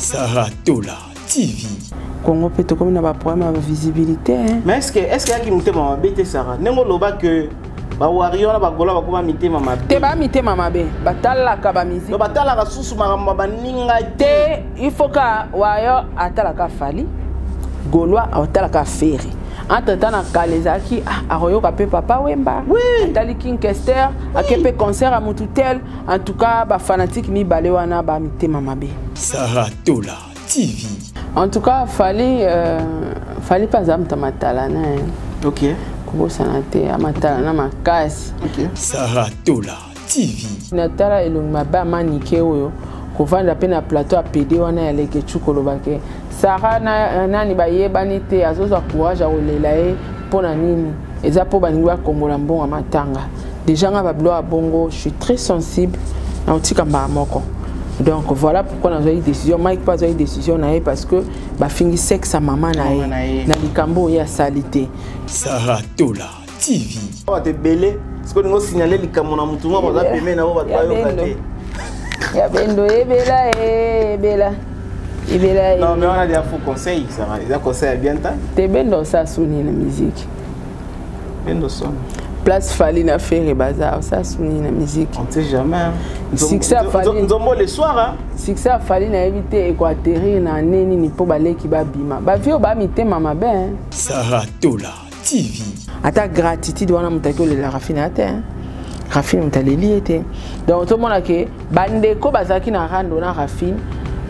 Sarah Tola TV. Congo peut être comme un problème de visibilité. Mais est-ce qu'il y a qui m'a maman bête Sarah? N'est-ce pas que ba warrior ba gola ba kuma mité maman. Te ba mité maman be. Batala ka ba musique. Batala ka susu maramba ba ninga te. Il faut que warrior atala ka fali. Gaulois atala ka ferry. Entre temps na kalezaki aroyo ka pe papa wemba. Oui. Atali King Kester a kepe concert à Mututel. En tout cas ba fanatique mi balé wana ba mité maman be. Sarah Tola TV. En tout cas fallait pas amta matalana. OK. Kubo sanate amatalana makasi. OK. Sarah Tola TV. Natala elongma ba manike oyo kovanda pe na plateau a PD wana ya leke chukolobake. Sarah nani ba yebani te azoza courage a olela e pona nini. Eza po baningi ba kombola mbongo matanga. Déjà nga ba blo a bongo, je suis très sensible na otika mba moko. Donc voilà pourquoi nous avons une décision. Mike pas une décision parce que bah fini sexe à maman na likambo ya salité. Sarah Tola TV. On va te belé. Est-ce que nous signaler likambo na mutu on va payer na va payer. Ya bendo ebela ebela. Ebela. Non mais on a des faux conseils Sarah. Des conseils bien ta. Te bendo ça sonne la musique. Bendo son. Place Fali na faire bazar ça sonne la musique. On sait jamais. Succès Fali. Nous le soir hein. Succès Fali na éviter équatérie na neni ni po balé ki ba bima. Ba vio ba mité mama ben. Sarah Tola TV. Ata gratitude wana mutaki le la raffinate hein. Raffine mutaleli était. Donc tout le monde a que bandeko bazaki na rando na Raffine.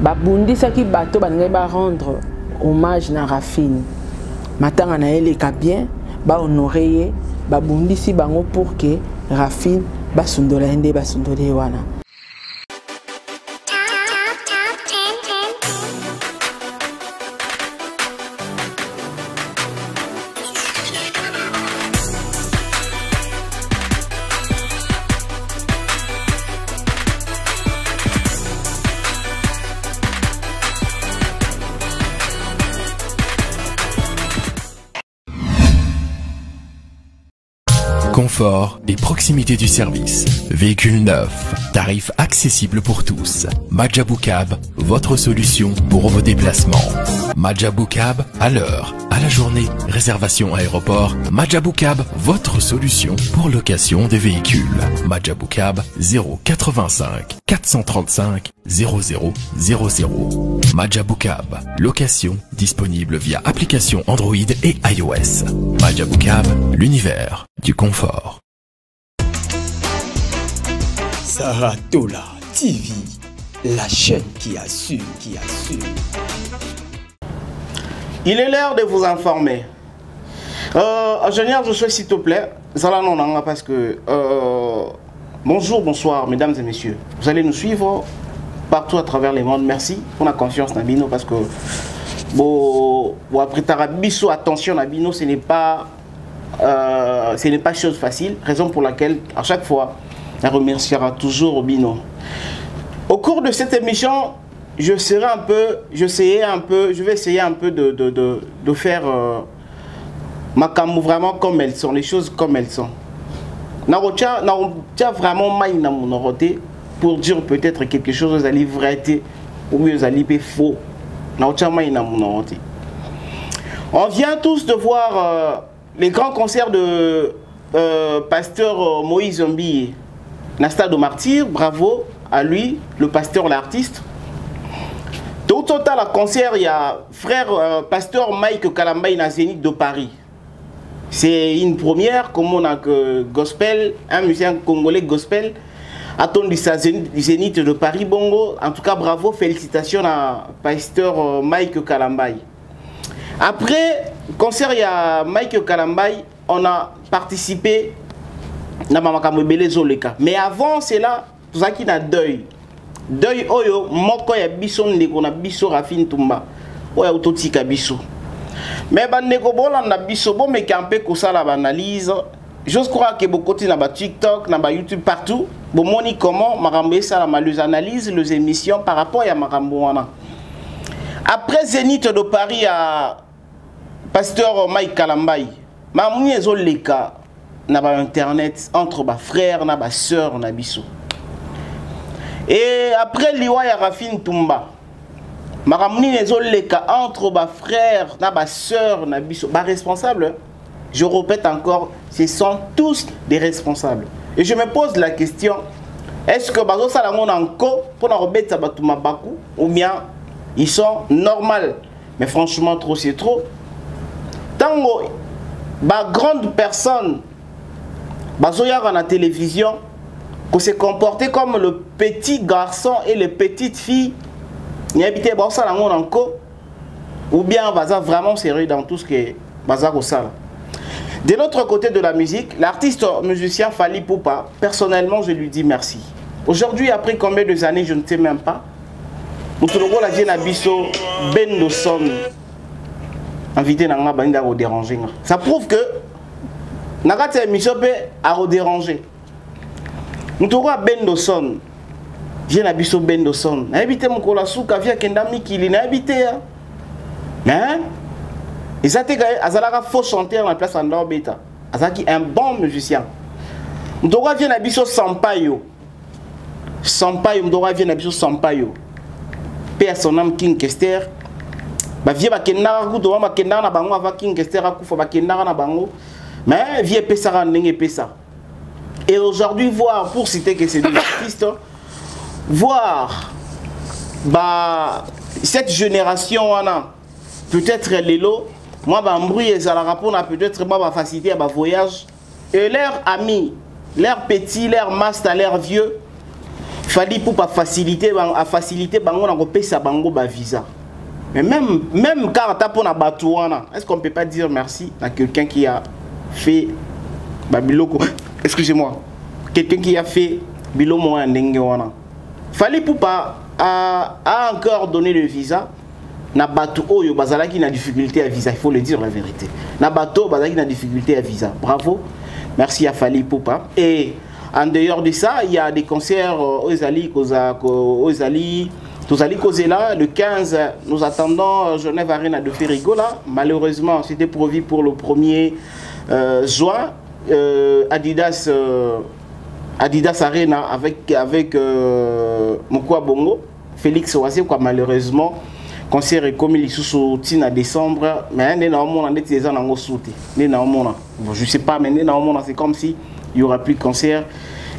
Ba bundisa ki bato ba ngai ba rendre hommage na Raffine. Matanga na ele ka bien ba honorer ba bundisi bango pour que Raffine ba sundola ende ba sundole wana. Confort et proximité du service. Véhicule neuf, tarifs accessibles pour tous. Majabou Cab, votre solution pour vos déplacements. Majabou Cab, à l'heure, à la journée, réservation aéroport. Majabou Cab, votre solution pour location des véhicules. Majabou Cab, 085 435 0000. Majabou Cab, location disponible via application Android et iOS. Majabou Cab, l'univers du confort. Sarah Tola TV, la chaîne qui assure, Il est l'heure de vous informer. Ingénieur, je souhaite s'il te plaît, parce que bonjour, bonsoir, mesdames et messieurs. Vous allez nous suivre partout à travers le monde. Merci pour la confiance dans Bino parce que après Tarabiso, attention à Bino, ce n'est pas chose facile. Raison pour laquelle à chaque fois, on remerciera toujours Bino. Au cours de cette émission, je vais essayer un peu de faire ma cam vraiment comme elles sont, les choses comme elles sont. N'a vraiment maï na mon pour dire peut-être quelque chose à vrai ou mieux à faux. On vient tous de voir les grands concerts de pasteur Moïse Zombi Nasta de Martyr. Bravo à lui, le pasteur, l'artiste. Au total, à concert, il y a frère pasteur Mike Kalambay na Zénith de Paris. C'est une première, comme on a que gospel, un musicien congolais gospel, attendu sa Zénith de Paris Bongo. En tout cas, bravo, félicitations à pasteur Mike Kalambay. Après, concert, il y a Mike Kalambay, on a participé dans Mamakamobele Zoleka. Mais avant, c'est là, tout ça qui n'a deuil. Deuil oyo moko ya biso ndeko na biso Raffine Tumba oya utotika biso mais bandeko bolanda biso bo me campé ko sala ba analyse. J'ose croire que beaucoup na ba TikTok na ba YouTube partout bo moni comment makambo sala malus analyse les émissions par rapport à makambo wana. Après Zénith de Paris à pasteur Mike Kalambay mamuni ezoleka na ba internet entre ba frères na ba sœurs na biso. Et après Liwa ya Raffine Tumba, Maramni nezoleka entre ba frère na ba sœur na biso ba responsable. Je répète encore, ce sont tous des responsables. Et je me pose la question, est-ce que bazo salango nanko pour na robeta batu mabaku ou bien ils sont normaux? Mais franchement trop c'est trop. Tango ba grande personne bazo yara na télévision qu'on se comporter comme le petit garçon et les petites filles. Ni habité bazo salango nanko ou bien baza vraiment sérieux dans tout ce que baza ko sala. De l'autre côté de la musique, l'artiste musicien Fally Ipupa, personnellement, je lui dis merci. Aujourd'hui, après combien d'années, je ne sais même pas. Moutoulogo la Diena Bisso, Ben Dosson, invité Nanga Banda à déranger. Ça prouve que Nagate Misope a déranger. Moutoulogo Ben Dosson, Diena Bisso Ben Dosson, n'a habité mon Kolasouka, via Kendami qui l'a habité. Hein? Et ça a faux chanteur en place en Norbeta. Azaki un bon musicien. Ndora vient à Bisso Sampaio. Sampaio, Ndora vient à Bisso Sampaio. Père son âme King Kester. Ba vie ba kenara kuto ba kenara na bango ava King Kester akufa ba kenara na bango. Mais vie pesara ndenge pesa. Et aujourd'hui voir pour citer que c'est des artistes, voir bah cette génération peut-être les lots. Moi, je suis peut-être facilité à ma voyage. Et leurs amis, leurs petits, leurs master, leurs vieux, Fally Ipupa faciliter à faciliter bango na kopesa bango ba visa. Mais même carte pour na batouana, est-ce qu'on peut pas dire merci à quelqu'un qui a fait babiloko? Excusez-moi. Quelqu'un qui a fait bilomo ndenge wana. Fally Ipupa a encore donné le visa. Na bateau oyo bazalaki na difficulté à visa, il faut le dire la vérité. Na bateau bazalaki na difficulté à visa. Bravo. Merci à Fally Ipupa. Et en dehors de ça, il y a des concerts aux Ali Kozela le 15. Nous attendons Genève Arena de Ferigola. Malheureusement, c'était prévu pour le 1er juin. Adidas Arena avec Mokwa Bongo, Félix Oase quoi malheureusement. Concert est comme il sous en décembre, mais je sais pas, mais c'est comme si il n'y aura plus de concert.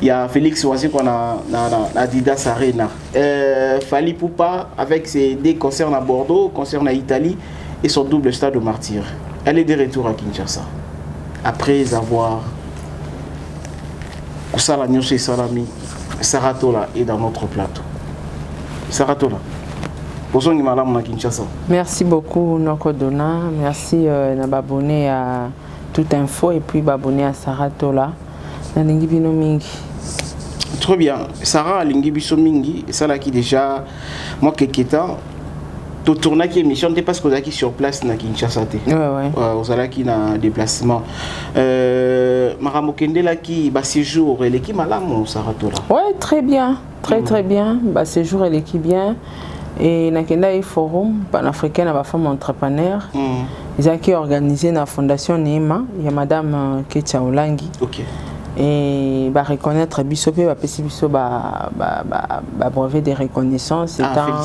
Il y a Félix Oase qu'on a Adidas Arena. Fally Ipupa avec ses deux concerts à Bordeaux, concert en Italie et son double stade de Martyr. Elle est de retour à Kinshasa. Après avoir Kusala Nyoshe Salami, Saratola est dans notre plateau. Saratola. Merci beaucoup Nokodona, merci d'abonner à Toute Info et puis d'abonner à Saratola. Très bien, Sarah Lingibiso Mingi, ça là qui déjà, moi quelques temps, tout tourné qui émission, parce que vous êtes sur place na Kinshasa. Ouais. Vous allez qui na déplacement. Maramokende là qui bah séjour, elle est qui malam Saratola. Ouais, très bien, très bien. Bah séjour elle est qui bien. Et nakenda un forum panafricain à la femme entrepreneur. Ils ont organisé la fondation Neema, il y a madame Ketia Olangi. OK. Et bah reconnaître Bissopé va passer biso ba brevet de reconnaissance étant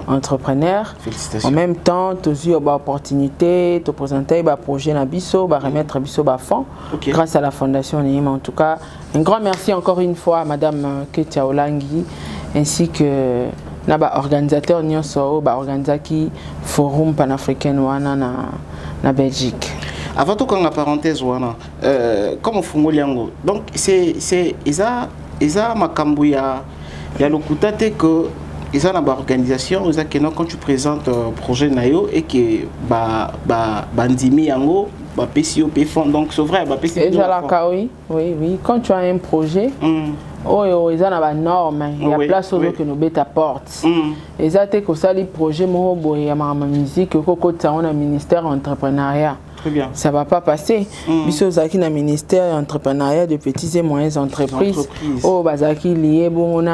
entrepreneur. Félicitations. En même temps, tous eu ba opportunité de présenter ba projet na biso, ba remettre biso ba fonds grâce à la fondation Neema. En tout cas, un grand merci encore une fois à madame Ketia Olangi ainsi que naba organisateur nyonso ba organizaki forum panafricain wana na Belgique. Avant tout, quand la parenthèse wana comme fungoliango donc c'est isa makambu ya lokutate que isa na ba organisation isa que quand tu présentes projet nayo et que bandimi yango ba PCO fond donc c'est vrai ba PCO oui quand tu as un projet oh ils ont la norme il y a place aux que nous bête à porte ils ont que ça les projets mon boy ya ma musique que côté on a ministère entrepreneuriat. Très bien. Ça va pas passer. Biso zaki na ministère entrepreneuriat de petites et moyennes entreprises. Oh bazaki lié bon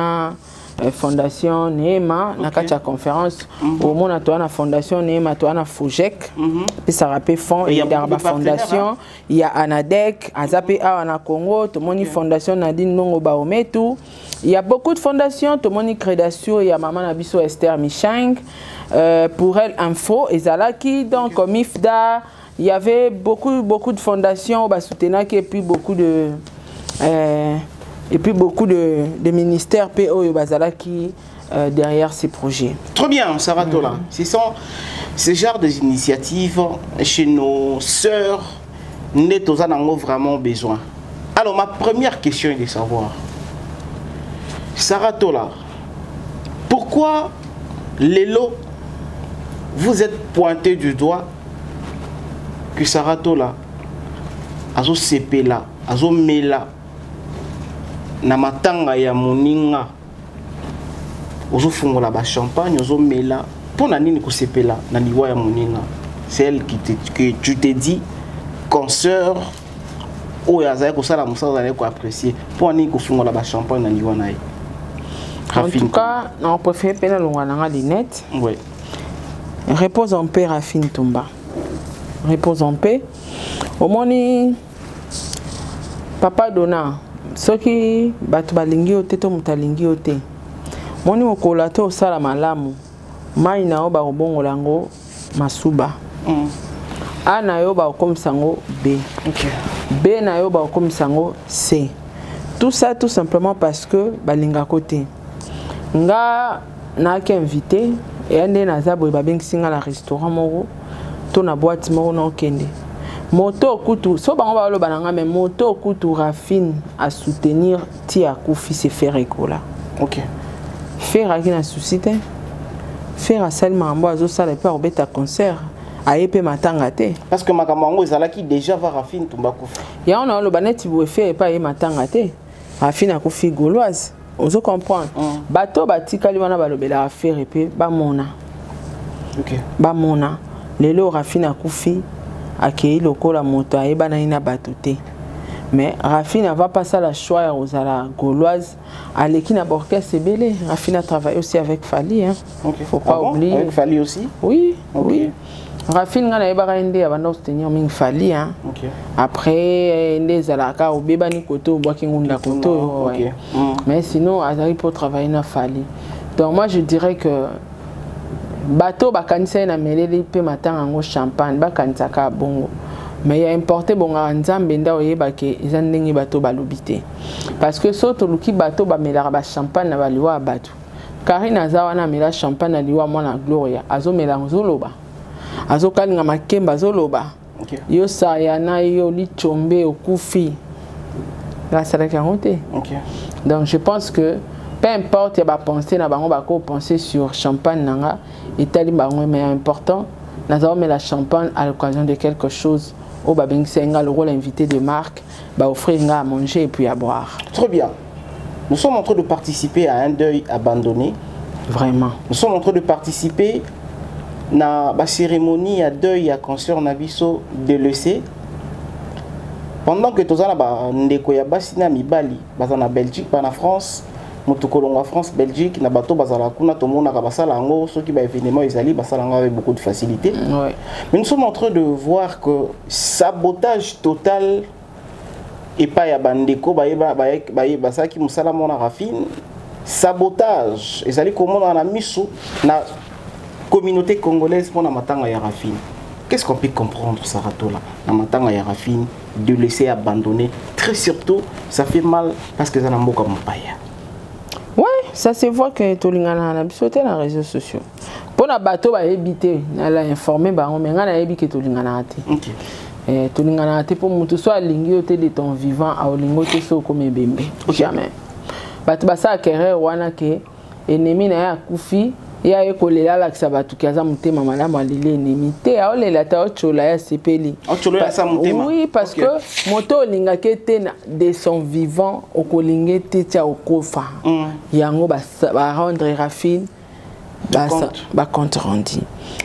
fondation Neema na kati ya conférence au monde toi na fondation Neema toi na Fujek puis ça rappelle fond et dans fondation il y a Anadek Azape a na Congo tout monde fondation Nadine Nongo Baometu il y a beaucoup de fondations tout monde création il y a maman Nabiso Esther Michang pour elle info et Zalaki donc comme Ifda il y avait beaucoup de fondations bah soutenir et puis beaucoup de ministères PO et Bazala qui derrière ces projets. Très bien, Sarah Tola. Ce sont ce genre d'initiatives chez nos sœurs, nous avons vraiment besoin. Alors, ma première question est de savoir, Sarah Tola, pourquoi Lélo, vous êtes pointé du doigt que Sarah Tola, Azo Sepela, Azo Mela, na matanga ya moninga ozo fungola ba champagne ozo mela pona nini ko sepela na liwa ya moninga c'est elle que tu te dis consoeur o ya za ko sala musala za ko apprécier pona nini ko fungola ba champagne na liwa nae. En tout cas on préfère pena longwana nga Linette. Oui. Repose en paix Rafine Tumba. Repose en paix. Au moni Papa Dona soki batu balingi ote to mutalingi ote moni okola to osala malamu mai na yo bakobongola yango masuba A na yo bakomisa yango B B na yo bakomisa yango C. Tout ça tout simplement parce que balinga côté nga na ki invité et ande na zabwe babengisi nga la restaurant moko to na boîte moko na okende moto kutu so bango ba lo bananga mais moto kutu Rafine à soutenir Tia Koufi se faire écola. OK. Faire aki na souci te. Faire à seulement mbo azo sala pe obeta concert ayepe matanga te parce que makamango ezalaki déjà va Rafine Tumba Koufi. Ya on a lo baneti bo faire pa ye matanga te. Rafine a Koufi gauloise. Ozo comprendre. Bato batikali wana balobela affaire pe ba mona. OK. Ba mona. Lelo Rafine a Koufi akei lokola moto ayeba na ina batoté mais Rafine va passer la choix à Rosala gauloise aleki na orchestre belé. Rafine a travaillé aussi avec Fali hein. Okay. Faut pas oublier avec Fali aussi. Oui. Okay. Oui. Rafine ngana yeba inde abanda soutenir ming Fali hein. OK. Après les alaka obeba ni koto boki ngunda koto ouais. Mais sinon azari pour travailler na Fali. Donc moi je dirais que bateau bakanisa na meleli pe matanga ngo champagne bakanisa ka bongo mais il a importé bonga nzambe nda oyeba ke ezandenge bateau balobité parce que soto luki bateau ba melara ba champagne na baliwa bateau Karina zawa na mela champagne na liwa mwana Gloria azo melango zoloba azo kalinga makemba zoloba yo sayana yo lichombe okufi la salaka ngote. OK. Donc je pense que peu importe, il y a penser na bango bako penser sur champagne nanga et tel bango mais important nous avons mis la champagne à l'occasion de quelque chose au babing senga le rôle invité de marque ba offrir à manger et puis à boire. Très bien. Nous sommes en train de participer à un deuil abandonné. Vraiment. Nous sommes en train de participer à la cérémonie à deuil à concert Nabiso de l'EC. Pendant que tous les ndeko ya basina mibali bazana Belgique pas en France. En France, Belgique, na bateau bazala kuna tout le monde a basala ngo ceux qui ba événement ils basala ngo avec beaucoup de facilité. Ouais. Mais nous sommes en train de voir que sabotage total et pas ya bandeko ba ça qui musala mona Rafine sabotage et zali comment on a mis sous na communauté congolaise pour na matanga ya Rafine. Qu'est-ce qu'on peut comprendre Sarah Tola na matanga ya Rafine de laisser abandonner très surtout ça fait mal parce que ça n'a pas mopaya. Ouais, ça se voit que tout le monde a sauté dans les réseaux sociaux. Pour la bateau, bah éviter, elle a informé, bah on m'a dit que tout le monde a été. OK. Tout le monde a été pour tout soit lingoté de ton vivant à lingoté so comme bébé. Jamais. Bateau bah ça acquérir wana que ennemi na ya kufi ya ekolela la kisabatu kaza mutema malamu alile ennemi te a olela ta ochola ya sepeli. Ochola ya sa mutema. Oui, parce que moto linga kete de son vivant okolinge te tia okofa. Yango ba rendre Rafine ba compte rendu.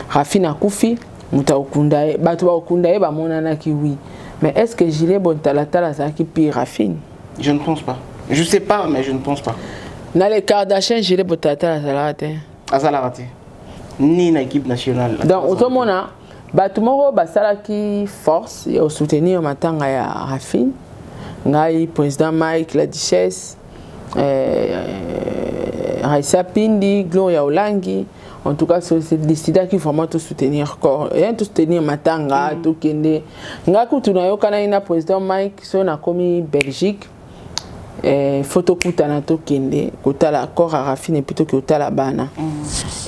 Rafine a kufi muta okundaye batu ba okundaye ba monana ki oui. Mais est-ce que Gilet Bontalatala ça qui pire Rafine? Je ne pense pas. Je sais pas mais je ne pense pas. Dans les Kardashians, je l'ai peut-être à Salate. À Salate. Ni une équipe nationale. Donc, autrement, Batumoro, Basalaki force et au soutenir maintenant à Rafine. Ngai président Mike la Duchesse, Raissa Pindi, Gloria Olangi. En tout cas, c'est décidé qu'il faut vraiment tout soutenir corps. Et tout soutenir Matanga, tout Kende. Ngaku tunayo kana ina président Mike so na komi Belgique. Photo kutana to Kende, kota la corps à Rafine plutôt que kota la bana.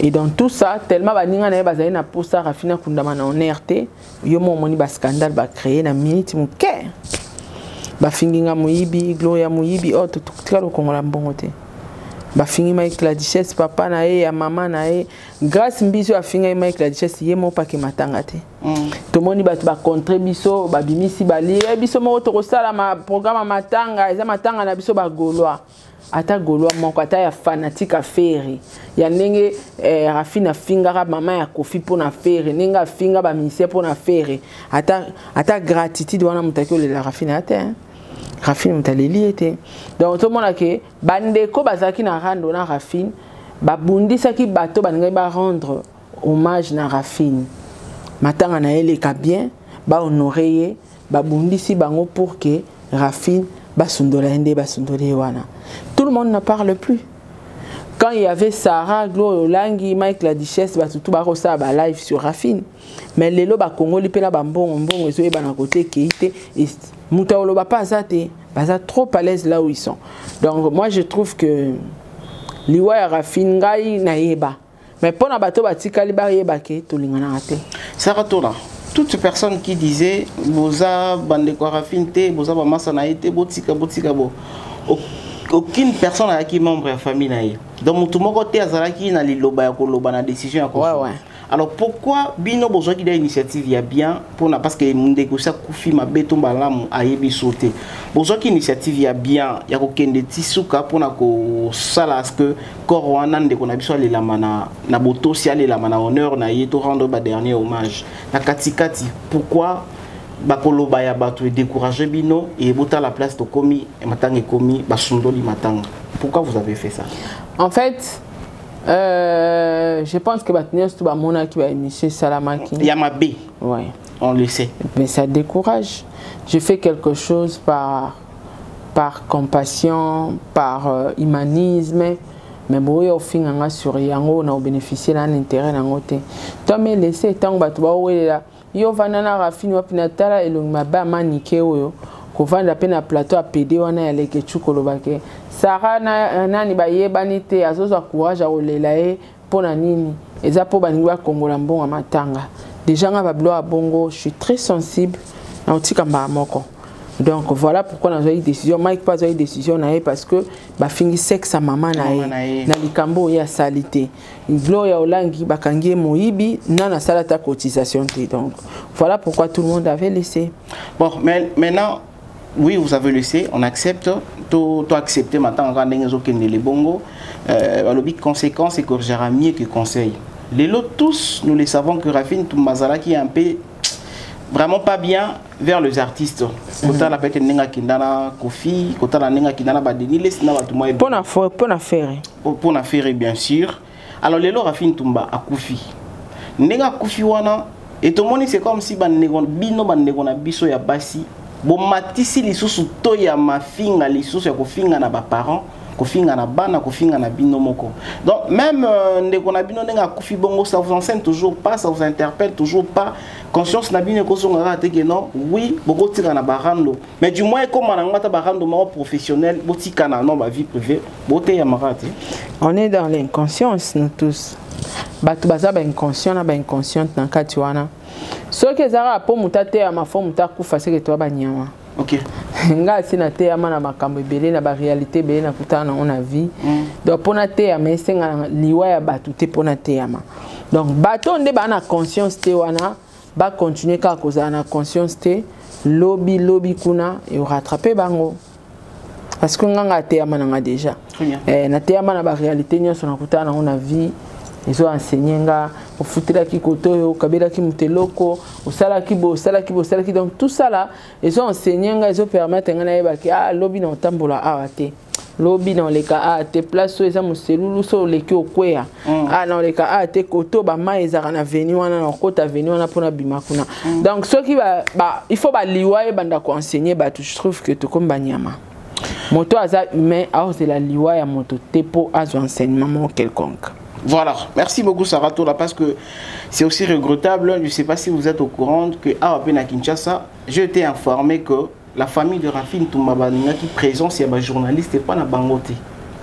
Et dans tout ça, tellement baninga na bazali na posa Rafine kundama na ONRT, yo mo moni ba scandale ba créer na minute mu ke. Ba finginga muibi, Gloria muibi, oh tout le Congo mbongo te. Ba fingi Mike la Duchesse papa na ye ya mama na ye grâce mbiso a fingi Mike la Duchesse ye mo pa ke matanga te. To moni ba contribution ba bimisi ba li biso mo to sala ma programme matanga eza matanga na biso ba golwa. Ata golwa moko ata ya fanatique a faire. Ya ndenge Rafina fingara mama ya kofi pour na faire, ninga finga ba ministère pour na faire. Ata gratitude wana mutaki le la Rafina te. Rafine mutaleli était. Donc tout le monde que bandeko bazaki na rando na Rafine, babundi saki bato bangai ba rendre hommage na Rafine. Matanga na ele ka bien, ba honorer, babundi si bango pour que Rafine ba sundola ende ba sundole wana. Tout le monde ne parle plus. Quand il y avait Sarah, Gloria Olangi, Mike la Duchesse, tout ba rosa ba live sur Rafine. Mais les loba Congo li pela bambongo mbongo zo eba na côté keite et Moutaolo ba pas azate, baza trop à l'aise là où ils sont. Donc moi je trouve que liwa ya Rafine ngai na yeba. Mais pour na bato batika li ba yeba ke to lingana ate. Sarah Tola, toutes ces personnes qui disaient boza bande ko Rafine te, boza ba masa na été botika bo. Aucune personne a qui membre de la famille na ye. Donc tout moko te azalaki na liloba ya koloba na décision ya ko. Ouais. Alors pourquoi bino besoin qu'il y a une initiative ya bien pour na parce que ndeko sa kufi mabeto mbalamu ayebi sauter. Besoin qu'il initiative ya bien ya ko kende tisuka pour na ko sala que corps wana ndeko na biso le lamana na boto si ale lamana honneur na ye to rendre ba dernier hommage. Na katikati pourquoi bakoloba ya bato décourager bino et bota la place to komi matanga komi basundoli matanga. Pourquoi vous avez fait ça? En fait, je pense que Batnios tout le monde qui va émission Salamaki. Yamabé. Ouais. On le sait. Mais ça décourage. Je fais quelque chose par compassion, par humanisme. Mais bon, au fin on sur yango on a bénéficié d'un intérêt dans côté. Toi mais laisser tant que tu vas où là. Yo vanana Rafine wa pinatala elongma ba manike oyo. Ko vanda pena plateau a PD wana ya leke chukolobake. Sarah nani ba yebani te azoza courage a olela e pona nini eza po baningi ba kongola mbongo matanga. Déjà nga ba blo a bongo, je suis très sensible na otika mba moko. Donc voilà pourquoi on a eu décision Mike pas eu décision na parce que ba fingi sexe à maman na likambo ya salité. Gloria Olangi bakangi moyibi na salata cotisation. Donc voilà pourquoi tout le monde avait laissé. Bon, mais maintenant oui, vous avez laissé, on accepte, tout accepter maintenant quand les bongo. Le conséquence c'est que j'aurai mieux que conseil. Les lots tous, nous les savons que Rafine Toumazala qui est un peu vraiment pas bien vers les artistes. Kota la pete nenga kindana Kofi, kota la nenga kindana badeni les na batuma pour na faire bien sûr. Alors les lots Rafine Toumba a Kofi. Nenga Kofi wana et tout le monde c'est comme si bino na biso ya basi. Bon matisi lisusu to ya mafinga lisusu ya kofinga na ba parents, kofinga na bana, kofinga na bino moko. Donc même ndeko na bino nenga kufi bongo ça vous enseigne toujours pas, ça vous interpelle toujours pas. Conscience na bino ko songa te que non, oui, boko tika na barando. Mais du moins comme na ngata barando ma professionnel, botika na non ba vie privée, boté ya marate. On est dans l'inconscience nous tous. Batu baza ba inconscient na ba inconsciente na kati wana. Ce que zara po mutate ya mafo mutaku fase que toi banyama. OK. Nga sina te ya mana makambo belé na ba réalité belé na kutana on a vie. Donc pona te ya mesenga liwa ya batu te pona te ya ma. Donc bato nde ba na conscience te wana ba continuer ka koza na conscience te lobby kuna et rattraper bango. Parce que nga te ya mana déjà. Na te ya mana ba réalité nyonso na kutana on a vie. Ils ont enseigné ofutelaki koto okabelaki muteloko osalaki bo osalaki donc tout ça là ils ont enseigné nga ils ont permettre nga na yeba ki ah lobi na otambola awa te lobi na oleka a te place eza muselulu so leki okwea ah na oleka a te koto ba ma ezaka na veni wana na kota veni wana pona bima kuna donc ceux qui ba il faut ba liwa e banda ko enseigner ba je trouve que to comme banyama moto aza humain alors c'est la liwa ya moto tepo azo enseignement quelconque. Voilà, merci beaucoup Sarah Tola parce que c'est aussi regrettable, je ne sais pas si vous êtes au courant que à Kinshasa, j'ai été informé que la famille de Rafine Toumaba qui présence, il y a des journalistes et pas na bangote.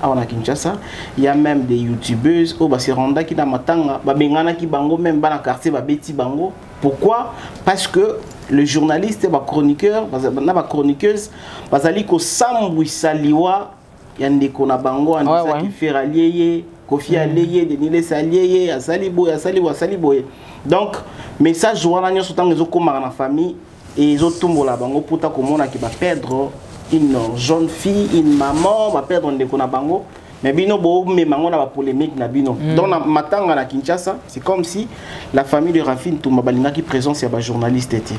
À Kinshasa, il y a même des youtubeuses au Basiranda qui na matanga, babengana qui bango même dans le quartier babeti bango. Pourquoi? Parce que le journaliste ba chroniqueur, na ba chroniqueuse, bazali ko sambwi saliwa yande ko na bango en disant qu'il fait rallier Kofi Aleye, Denile Saliye, Asaliboye. Donc, message wana nyoso tango ezo koma na famille et ezo tumbola bango puta komona ki ba perdre une jeune fille, une maman, va perdre ndeko na bango. Mais bino bo me mango na ba polémique na bino. Dans la matanga na Kinshasa, c'est comme si la famille de Rafine Toumaba qui présence ya ba journaliste était.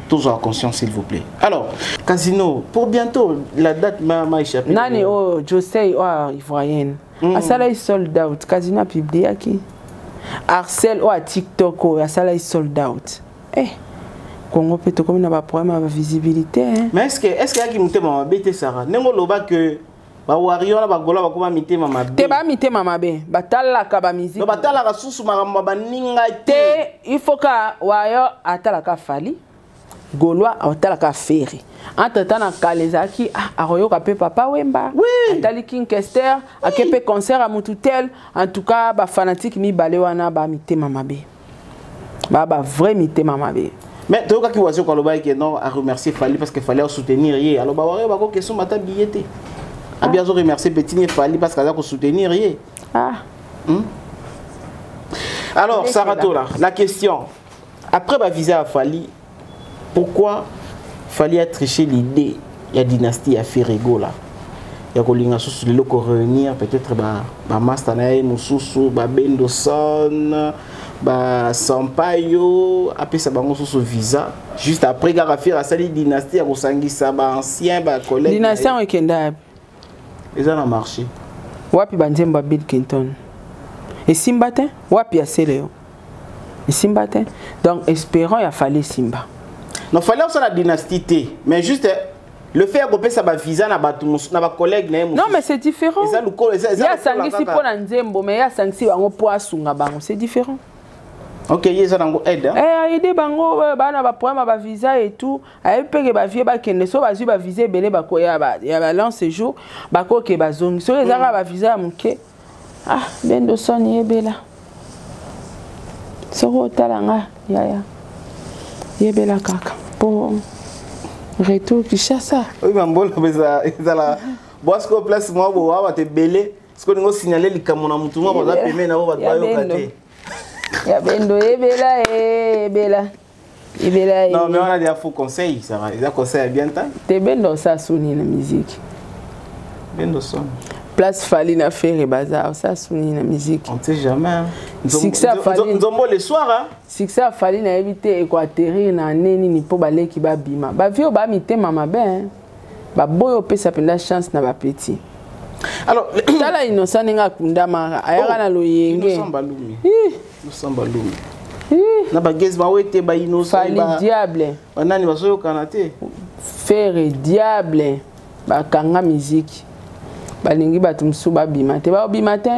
Tous en conscience s'il vous plaît. Alors, Casino, pour bientôt la date m'a échappé. Nani oh Josey oh ivoirienne. Asala is sold out. Casino a publié qui Arcel ou à TikTok ou Asala is sold out. Eh, Congo peut comme na ba problème de visibilité. Mais est-ce qu'il y a qui monte mama bête Sarah? Nengo loba que ba wario na ba gola ba kuma mite mama be. Te ba mite mama be. Batala ka ba musique. No batala ka susu mama ba ninga te. Il faut ka wayo atala ka fali. Gaulois atala ka ferry. Entre-temps, na Kalezaki, Aroyo Kapé Papa Wemba, Atali King Kester, a Kepe concert à Moutoutel, en tout cas, ba fanatique mi balewana ba mité mamabe. Ba vrai mité mamabe. Mais tu vois qu'il voit quoi le bail qui non à remercier Fali parce qu'il fallait soutenir hier. Alors bah ouais, bah quoi question matin billetté. A bien remercier Petit Fali parce qu'il a soutenir hier. Ah. Alors Sarah Tola, la question. Après ba visa à Fali, pourquoi fallait tricher l'idée il y a dynastie à Ferrego là il y a kolinga susu le ko revenir peut-être ba master na mususu ba Bendoson ba Sampaio après ça bango susu visa juste après ga faire ça dynastie à kosangisa ba ancien ba collègue dynastie en kenda ils ont marché wapi banzemba Bill Clinton et Simbatin wapi ya Seleo et Simbatin donc espérons il a fallu Simba. Non, il fallait aussi la dynastie, mais juste le fait que ça va visa na ba collègue non mais c'est différent. Il y a sangisi pour nzembo mais il y a sangisi bango pour asunga bango, c'est différent. OK, il y a bango aide. Aider bango bana ba problème ba visa et tout, ay peke ba vie ba kende so ba zu ba visa belé ba ko ya ba long séjour, ba ko ke ba zongi. So les ara ba visa muke. Ah, Bendoson yebela. So talanga ya. Yebela kaka. Pour retour Kinshasa. Oui, mais bon, ça la boisque place moi bo wa te belé. Ce qu'on signaler les camona mutu moi ba peme na ba yo kate. Ya bendo yebela bela. Yebela. Non, mais on a des faux conseils, ça va. Ils a conseillé bien temps. Te bendo ça soni na musique. Bendo son. Place Fali na faire bazar ça soni na musique. On sait jamais. Nzombo le soir hein. Succès Fali na éviter équatérir na neni ni po balé ki ba bima. Ba vio ba mité mama ben. Ba boyo pesa penda chance na ba petit. Alors tala innocent nga kunda mara ayaka na loyenge. Nous sommes balumi. Na ba gez ba wete ba innocent ba Fali diable. Nani ba soyo kanate. Faire diable. Ba kanga musique. Balingi batumsu ba bima te ba bima te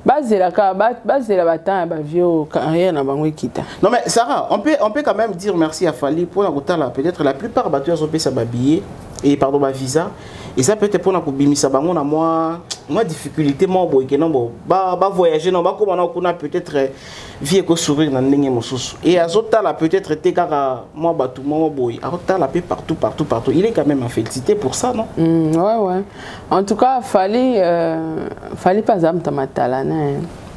bazela ka bazela batan ba vieux carrière na bango kita. Non mais Sarah, on peut quand même dire merci à Fali pour la kotala peut-être la plupart battueurs ont payé sa billet et pardon ma visa et ça peut être pour na ko bimisa bango na moi difficulté moi boy que non bon ba voyager non ba comment na kuna peut-être vie ko sourire na ndenge mosusu et azota la peut-être te kaka moi batu moi boy azota la paix partout il est quand même en félicité pour ça non ouais en tout cas Fali pas amta matalana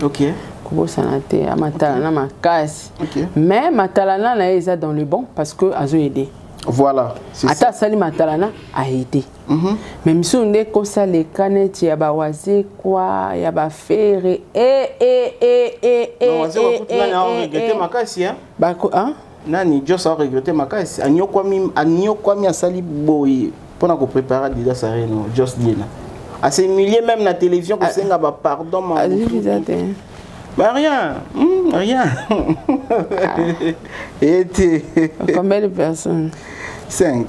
OK kubo sanate amatalana makasi mais matalana na eza dans le bon parce que azo aider Voilà. Ata sali matalana a été. Même si on est comme ça les canettes ya ba wazé quoi ya ba faire non wazé ko tuna na regretter makasi hein. Ba ko hein? Nani Dieu ça regretter makasi. Anyo kwa mi asali boy pour ko préparer déjà ça non just dina. À ces milliers même la télévision ko senga ba pardon ma. Bah rien, rien. Et combien de personnes? 5.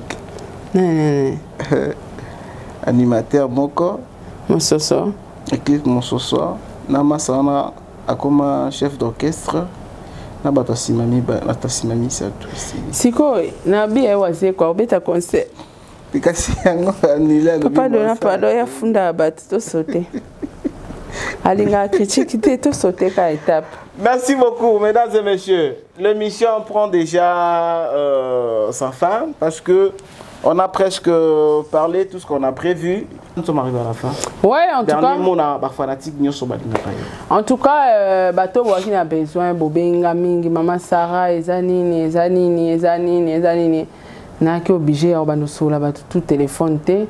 Non. Animateur moko. Mon soso. Équipe mon soso. Nama sana akoma chef d'orchestre. Na bata simami ça tout. Siko na bien wase kwa obeta concert. Pikasi yango anila. Papa dona pardon ya funda batu to sauter. Alinga critique tout sauter ka étape. Merci beaucoup, mesdames et messieurs. L'émission prend déjà sa fin parce que on a presque parlé tout ce qu'on a prévu. Nous sommes arrivés à la fin. Ouais, en tout cas. En tout cas, bateau qui a besoin bobenga mingi maman Sarah ezanini. Na ki obligé à banosola bateau tout téléphone té.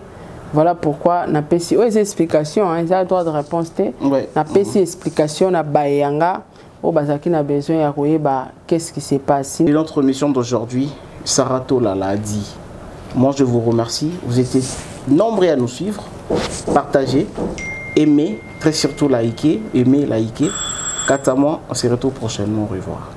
Voilà pourquoi na pesi aux explications hein, ça droit de réponse té. Na pesi explication na bayanga. Oh, Bazaki n'a besoin de savoir qu'est-ce qui s'est passé. Et notre mission d'aujourd'hui, Sarah Tola l'a dit. Moi, je vous remercie. Vous étiez nombreux à nous suivre, partager, aimer, très surtout liker, aimer, liker. Quant à moi, on se retrouve prochainement. Au revoir.